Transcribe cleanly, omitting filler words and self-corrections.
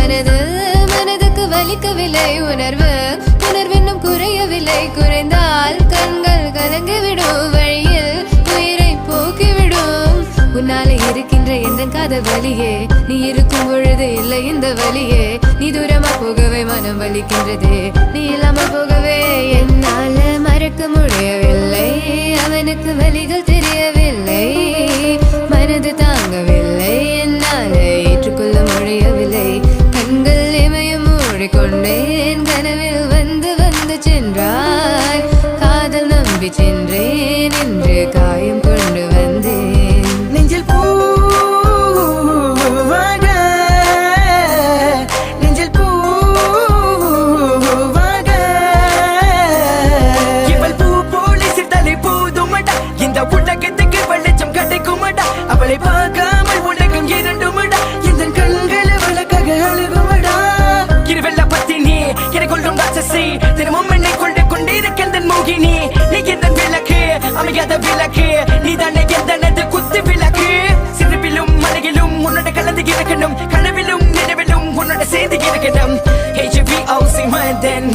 மனதுக்கு வலிக்கவில்லை உணர்வு உணர்வென்னும் குறையவில்லை குறைந்தால் கண்கள் கலங்கிவிடும் வழியில் உயிரை போக்கிவிடும் உன்னாலே இருக்கின்ற எந்த காதல் வலியே நீ இருக்கும் பொழுது இல்லை இந்த வலியே நீ தூரமா போகவே மனம் வலிக்கின்றதே நீ இல்லாமல் போகவே என்னால மறக்க முடியவில்லை அவனுக்கு வலிகள் தெரியவில்லை மனது தாங்கவில்லை என்னால ஏற்றுக்கொள்ள முடியவில்லை கண்கள் இமயம் மூடிக்கொண்டேன் கனவில் வந்து வந்து சென்றாய் காதல் நம்பி சென்றேன் என்று காயம் கொண்டு வந்தேன் நெஞ்சில் பூவாக நெஞ்சில் பூவாக இவள் பூ போலி சித்தலை பூதுமடா இந்த உலகத்துக்கு வெளிச்சம் கிடைக்குமடா அவளை பார்க்காமல் உலகம் இரண்டுமடா இந்த கண்கள் அவளுக்காக அழுகுமடா இருவெல்ல பத்தினி என்னை கொள்ளும் ராட்சசி தினமும் என்னை கொண்டு கொண்டிருக்கின்ற மோகினி நீ எந்த விளக்கு அமையாத விளக்கு நீ தானே எந்த குத்து விளக்கு சிறுவிலும் மலையிலும் உன்னோட கலந்து இருக்கணும் கனவிலும் நினைவிலும் உன்னோட சேர்ந்து இருக்கணும் HVOC மதன்